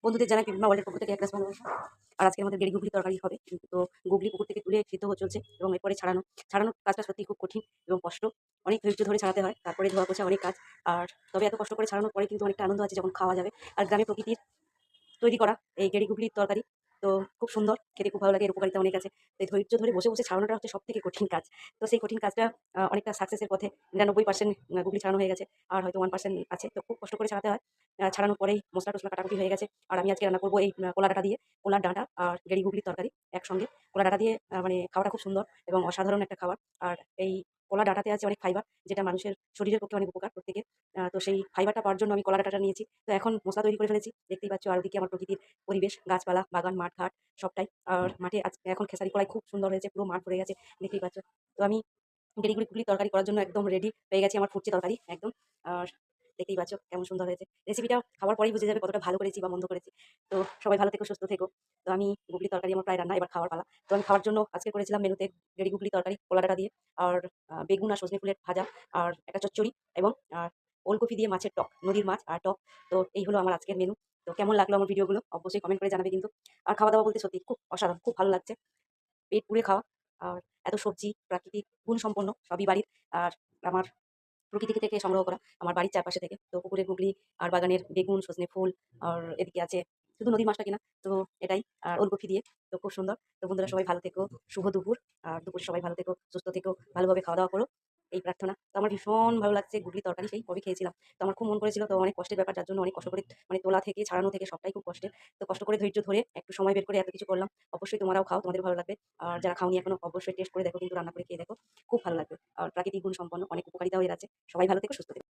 বন্ধুদের জানাই পিপিমা ওয়ার্ল্ডের পক্ষ থেকে এক গ্লাস ভালোবাসা। আর আজকে আমাদের গেড়ি গুগলি তরকারি হবে। তো গুগলি পুকুর থেকে তুলে সিদ্ধ হয়ে চলছে এবং এরপরে ছাড়ানোর কাজটা সত্যিই খুব কঠিন এবং কষ্ট। অনেক ধৈর্য ধরে ছাড়াতে হয়। তারপরে ধোয়া পোছা অনেক কাজ। আর তবে এত কষ্ট করে ছাড়ানোর পরে কিন্তু অনেকটা আনন্দ আছে যখন খাওয়া যাবে। আর গ্রামে প্রকৃতির তৈরি করা এই গেড়ি গুগলির তরকারি তো খুব সুন্দর, খেতে খুব ভালো লাগে, এর উপকারিতা অনেক আছে। তো এই ধৈর্য ধরে বসে বসে ছাড়ানোটা হচ্ছে সবথেকে কঠিন কাজ। তো সেই কঠিন কাজটা অনেকটা সাকসেসের পথে। ৯৯% গুগলি ছাড়ানো হয়ে গেছে। আর হয়তো 1% আছে। তো খুব কষ্ট করে ছাড়াতে হয়। ছাড়ানোর পরেই মসলা-টসলা কাটাকুটি হয়ে গেছে। আর আমি আজকে রান্না করব এই কলা ডাঁটা দিয়ে। কলার ডাঁটা আর গেড়ি গুগলির তরকারি একসঙ্গে। কলা ডাঁটা দিয়ে মানে খাওয়াটা খুব সুন্দর এবং অসাধারণ একটা খাবার। আর এই কলা ডাঁটাতে আছে অনেক ফাইবার, যেটা মানুষের শরীরের পক্ষে অনেক উপকার প্রত্যেকের। তো সেই ফাইবারটা পাওয়ার জন্য আমি কলা ডাঁটাটা নিয়েছি। তো এখন মসলা তৈরি করে ফেলেছি। দেখতেই পাচ্ছ, আর ওদিকে আমার প্রকৃতির পরিবেশ, গাছপালা, বাগান, মাঠ-ঘাট সবটাই। আর মাঠে এখন খেসারি কলাই খুব সুন্দর হয়েছে। পুরো মাঠ ভরে গেছে। দেখতেই পাচ্ছ। তো আমি গেড়ি গুগলি তরকারি করার জন্য একদম রেডি হয়ে গেছি। আমার ফুটছে তরকারি একদম। আর দেখতেই পাচ্ছ কেমন সুন্দর হয়েছে। রেসিপিটা খাওয়ার পরেই বুঝে যাবে কতটা ভালো করেছি বা মন্দ করেছি। তো সবাই ভালো থেকো, সুস্থ থেকো। তো আমি গুগলি তরকারি আমার প্রায় রান্না, এবার খাওয়ার পালা। তো আমি খাওয়ার জন্য আজকে করেছিলাম মেনুতে গেড়ি গুগলি তরকারি, কলা ডাঁটা দিয়ে, আর বেগুন আর সজনে ফুলের ভাজা, আর একটা চচ্চড়ি এবং ওলকপি দিয়ে মাছের টক, নদীর মাছ আর টক। তো এই হলো আমার আজকের মেনু। তো কেমন লাগলো আমার ভিডিওগুলো অবশ্যই কমেন্ট করে জানাবে কিন্তু। আর খাওয়া-দাওয়া বলতে সত্যি খুব অসাধারণ, খুব ভালো লাগছে। পেট পুড়ে খাওয়া। আর এত সবজি, প্রাকৃতিক গুণসম্পন্ন সবই বাড়ির। আর আমার প্রকৃতি থেকে সংগ্রহ করা, আমার বাড়ির চারপাশে থেকে। তো পুকুরের গুগলি আর বাগানের বেগুন, সজনে ফুল, আর এদিকে আছে শুধু নদীর মাছটা কিনা। তো এটাই। আর ওলকপি দিয়ে। তো খুব সুন্দর। তো বন্ধুরা সবাই ভালো থেকো। শুভ দুপুর। আর দুপুরে সবাই ভালো থেকো, সুস্থ থেকো, ভালোভাবে খাওয়া-দাওয়া করো। এই প্রার্থনা। তো আমার ভীষণ ভালো লাগছে গুগলি তরকারি, সেই কবে খেয়েছিলাম। তো আমার খুব মন করেছিল। তো অনেক কষ্টের ব্যাপার, যার জন্য অনেক কষ্ট করে মানে তোলা থেকে, ছাড়ানো থেকে সবটাই খুব কষ্টের। তো কষ্ট করে ধৈর্য ধরে একটু সময় বের করে এত কিছু করলাম। অবশ্যই তোমরাও খাও, তোমাদের ভালো লাগবে। আর যারা খাওনি এখনো অবশ্যই টেস্ট করে দেখো, কিন্তু রান্না করে খেয়ে দেখো। খুব ভালো লাগবে। আর প্রাকৃতিক গুণ সম্পন্ন অনেক উপকারিতাও এর আছে। সবাই ভালো থেকো, সুস্থ থেকো।